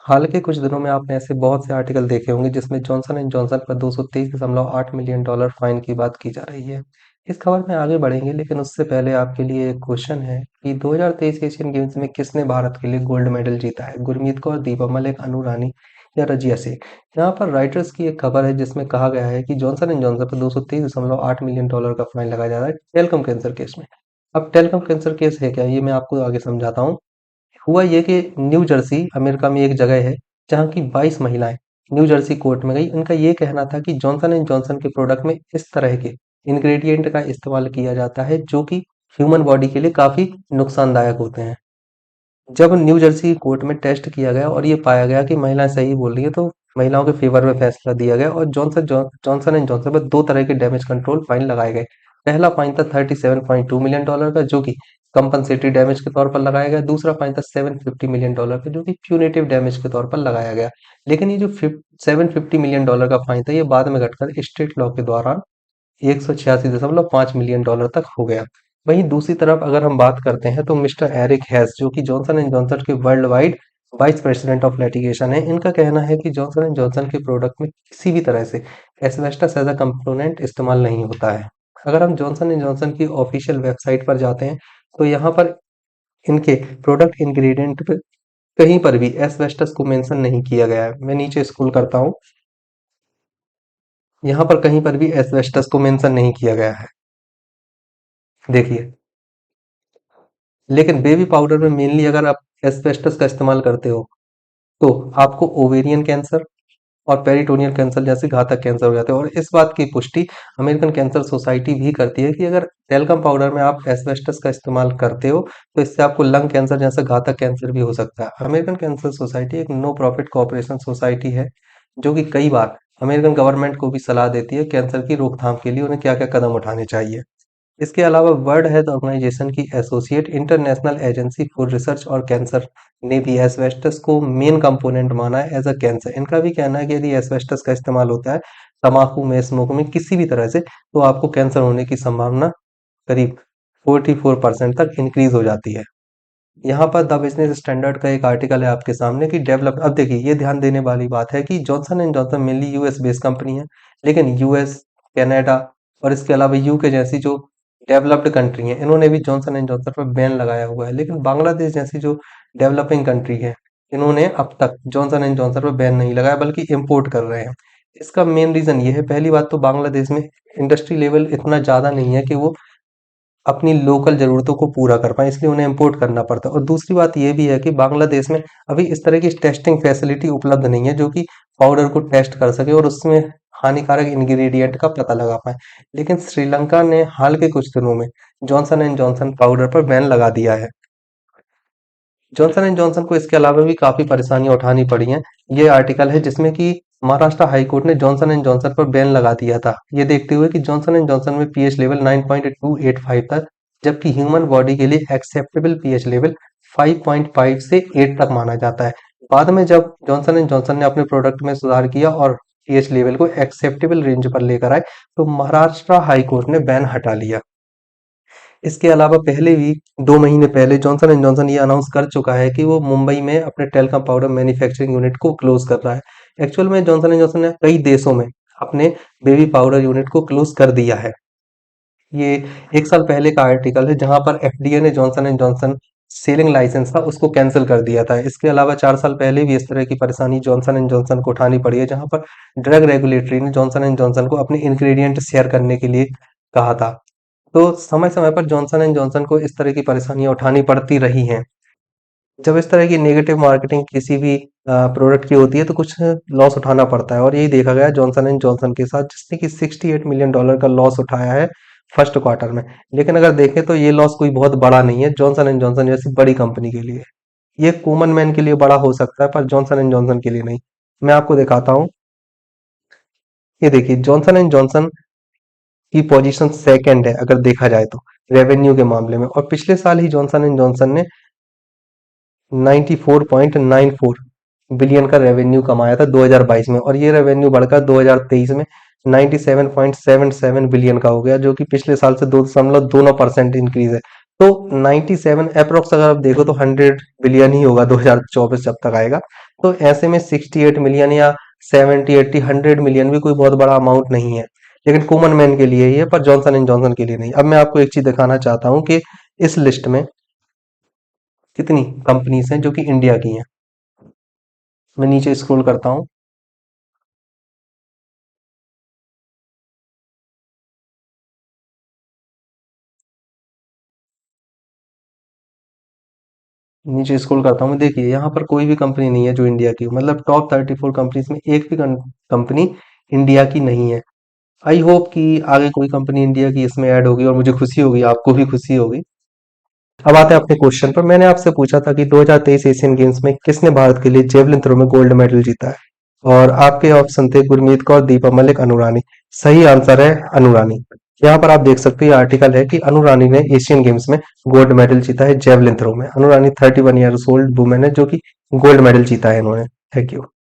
हाल के कुछ दिनों में आपने ऐसे बहुत से आर्टिकल देखे होंगे जिसमें जॉनसन एंड जॉनसन पर 223.8 मिलियन डॉलर फाइन की बात की जा रही है। इस खबर में आगे बढ़ेंगे, लेकिन उससे पहले आपके लिए एक क्वेश्चन है कि 2023 एशियन गेम्स में किसने भारत के लिए गोल्ड मेडल जीता है? गुरमीत कौर, दीपा मलिक, अनु रानी या रजिया शेख? यहाँ पर राइटर्स की एक खबर है जिसमें कहा गया है कि जॉनसन एंड जॉनसन पर 223.8 मिलियन डॉलर का फाइन लगाया जा रहा है टेलकम कैंसर केस में। अब टेलकम कैंसर केस है क्या, ये मैं आपको आगे समझाता हूँ। हुआ ये कि न्यू जर्सी अमेरिका में एक जगह है जहाँ की 22 महिलाएं न्यू जर्सी कोर्ट में गई। उनका ये कहना था कि जॉनसन एंड जॉनसन के प्रोडक्ट में इस तरह के इंग्रेडिएंट का इस्तेमाल किया जाता है जो कि ह्यूमन बॉडी के लिए काफी नुकसानदायक होते हैं। जब न्यू जर्सी कोर्ट में टेस्ट किया गया और ये पाया गया कि महिलाएं सही बोल रही है, तो महिलाओं के फेवर में फैसला दिया गया और जॉनसन एंड जॉनसन पर दो तरह के डैमेज कंट्रोल फाइन लगाए गए। पहला फाइन था 37.2 मिलियन डॉलर का, जो कि कंपनसेटरी डैमेज के तौर पर लगाया गया। दूसरा फाइन था 750 मिलियन डॉलर का, जो कि प्यूनिटिव डैमेज के तौर पर लगाया गया। लेकिन ये जो 750 मिलियन डॉलर का फाइन था, ये बाद में घटकर स्टेट लॉ के दौरान 186.5 मिलियन डॉलर तक हो गया। वहीं दूसरी तरफ अगर हम बात करते हैं तो मिस्टर एरिक हैस, जो कि जॉनसन एंड जॉनसन के world wide vice president of litigation है, इनका कहना है कि जॉनसन एंड जॉनसन के प्रोडक्ट में किसी भी तरह से एस्बेस्टस एज अ कंपोनेंट इस्तेमाल नहीं होता है। अगर हम जॉनसन एंड जॉनसन की ऑफिशियल वेबसाइट पर जाते हैं तो यहाँ पर इनके प्रोडक्ट इंग्रेडिएंट पे कहीं पर भी एस्बेस्टस को मेंशन नहीं किया गया है। मैं नीचे स्क्रॉल करता हूँ, यहाँ पर कहीं पर भी एस्बेस्टस को मेंशन नहीं किया गया है, देखिए। लेकिन बेबी पाउडर में मेनली अगर आप एस्बेस्टस का इस्तेमाल करते हो तो आपको ओवेरियन कैंसर और पेरिटोनियल कैंसर जैसे घातक कैंसर हो जाते हैं। और इस बात की पुष्टि अमेरिकन कैंसर सोसाइटी भी करती है कि अगर टेल्कम पाउडर में आप एस्बेस्टस का इस्तेमाल करते हो तो इससे आपको लंग कैंसर जैसा घातक कैंसर भी हो सकता है। अमेरिकन कैंसर सोसाइटी एक नो प्रॉफिट कॉपरेशन सोसाइटी है जो कि कई बार अमेरिकन गवर्नमेंट को भी सलाह देती है कैंसर की रोकथाम के लिए उन्हें क्या क्या कदम उठाने चाहिए। इसके अलावा वर्ल्ड हेल्थ ऑर्गेनाइजेशन की associate international agency for research और कैंसर ने भी एस्बेस्टस को मेन कंपोनेंट माना है एज अ कैंसर। इनका भी कहना है कि यदि एस्बेस्टस का इस्तेमाल होता है तंबाकू में, स्मोक में, किसी भी तरह से, तो आपको कैंसर होने की संभावना करीब 44% तक इंक्रीज हो जाती है। यहाँ पर द बिजनेस स्टैंडर्ड का एक आर्टिकल है आपके सामने कि डेवलप, अब देखिए ये ध्यान देने वाली बात है कि Johnson and Johnson mainly US based company है, लेकिन यूएस, कनाडा और इसके अलावा यूके जैसी जो डेवलप्ड कंट्री है, इन्होंने भी जॉनसन एंड जॉनसन पर बैन लगाया हुआ है। लेकिन बांग्लादेश जैसी जो डेवलपिंग कंट्री है, इन्होंने अब तक जॉनसन एंड जॉनसन पर बैन नहीं लगाया बल्कि इम्पोर्ट कर रहे हैं। इसका मेन रीजन ये है, पहली बात तो बांग्लादेश में इंडस्ट्री लेवल इतना ज्यादा नहीं है कि वो अपनी लोकल ज़रूरतों को पूरा कर पाएँ, इसलिए उन्हें इम्पोर्ट करना पड़ता है। और दूसरी बात ये भी है कि बांग्लादेश में अभी इस तरह की टेस्टिंग फैसिलिटी उपलब्ध नहीं है जो कि पाउडर को टेस्ट कर सके और उसमें हानिकारक इंग्रेडिएंट का पता लगा पाए। लेकिन श्रीलंका ने हाल के कुछ दिनों में जॉनसन एंड जॉनसन पाउडर पर बैन लगा दिया है। जॉनसन एंड जॉनसन को इसके अलावा भी काफ़ी परेशानियाँ उठानी पड़ी हैं। ये आर्टिकल है जिसमें कि महाराष्ट्र हाई कोर्ट ने जॉनसन एंड जॉनसन पर बैन लगा दिया था, ये देखते हुए कि जॉनसन एंड जॉनसन में पीएच लेवल 9.285 था, जबकि ह्यूमन बॉडी के लिए एक्सेप्टेबल पीएच लेवल 5.5 से 8 तक माना जाता है। बाद में जब जॉनसन एंड जॉनसन ने अपने प्रोडक्ट में सुधार किया और पीएच लेवल को एक्सेप्टेबल रेंज पर लेकर आए, तो महाराष्ट्र हाई कोर्ट ने बैन हटा लिया। इसके अलावा पहले भी 2 महीने पहले जॉनसन एंड जॉनसन ये अनाउंस कर चुका है कि वो मुंबई में अपने टेल्कम पाउडर मैन्युफैक्चरिंग यूनिट को क्लोज कर रहा है। एक्चुअल में जॉनसन एंड जॉनसन ने कई देशों में अपने बेबी पाउडर यूनिट को क्लोज कर दिया है। ये 1 साल पहले का आर्टिकल है जहां पर एफडीए ने Johnson and Johnson selling licence था उसको कैंसिल कर दिया था। इसके अलावा 4 साल पहले भी इस तरह की परेशानी जॉनसन एंड जॉनसन को उठानी पड़ी है, जहां पर ड्रग रेगुलेटरी ने जॉनसन एंड जॉनसन को अपने इंग्रेडिएंट शेयर करने के लिए कहा था। तो समय-समय पर जॉनसन एंड जॉनसन को इस तरह की परेशानियाँ उठानी पड़ती रही हैं। जब इस तरह की नेगेटिव मार्केटिंग किसी भी प्रोडक्ट की होती है तो कुछ लॉस उठाना पड़ता है और यही देखा गया जॉनसन एंड जॉनसन के साथ, जिसने कि 68 मिलियन डॉलर का लॉस उठाया है फर्स्ट क्वार्टर में। लेकिन अगर देखें तो ये लॉस कोई बहुत बड़ा नहीं है जॉनसन एंड जॉनसन जैसी बड़ी कंपनी के लिए। ये कॉमन मैन के लिए बड़ा हो सकता है पर जॉनसन एंड जॉनसन के लिए नहीं। मैं आपको दिखाता हूँ, ये देखिए जॉनसन एंड जॉनसन की पोजीशन सेकंड है अगर देखा जाए तो रेवेन्यू के मामले में, और पिछले साल ही जॉनसन एंड जॉनसन ने 94.94 बिलियन का रेवेन्यू कमाया था 2022 में, और ये रेवेन्यू बढ़कर 2023 में 97.77 बिलियन का हो गया, जो कि पिछले साल से 2.29% इंक्रीज है। तो 97 अप्रोक्स अगर आप देखो तो 100 बिलियन ही होगा 2024 जब तक आएगा। तो ऐसे में 68 मिलियन या 70 80 100 मिलियन भी कोई बहुत बड़ा अमाउंट नहीं है, लेकिन कॉमन मैन के लिए ही है, पर जॉनसन एंड जॉनसन के लिए नहीं। अब मैं आपको एक चीज दिखाना चाहता हूँ कि इस लिस्ट में कितनी कंपनीज हैं जो कि इंडिया की हैं। मैं नीचे स्क्रॉल करता हूँ। नीचे स्क्रॉल करता हूँ, देखिए यहाँ पर कोई भी कंपनी नहीं है जो इंडिया की हो, मतलब टॉप 34 कंपनीज में एक भी कंपनी इंडिया की नहीं है। आई होप कि आगे कोई कंपनी इंडिया की इसमें ऐड होगी और मुझे खुशी होगी, आपको भी खुशी होगी। अब आते हैं अपने क्वेश्चन पर। मैंने आपसे पूछा था कि 2023 एशियन गेम्स में किसने भारत के लिए जेवलिन थ्रो में गोल्ड मेडल जीता है, और आपके ऑप्शन थे गुरमीत कौर, दीपा मलिक, अनुरानी। सही आंसर है अनुरानी। यहाँ पर आप देख सकते हो ये आर्टिकल है कि अनुरानी ने एशियन गेम्स में गोल्ड मेडल जीता है जेवलिन थ्रो में। अनुरानी 31 ईयर्स ओल्ड वुमेन है जो कि गोल्ड मेडल जीता है इन्होंने। Thank you.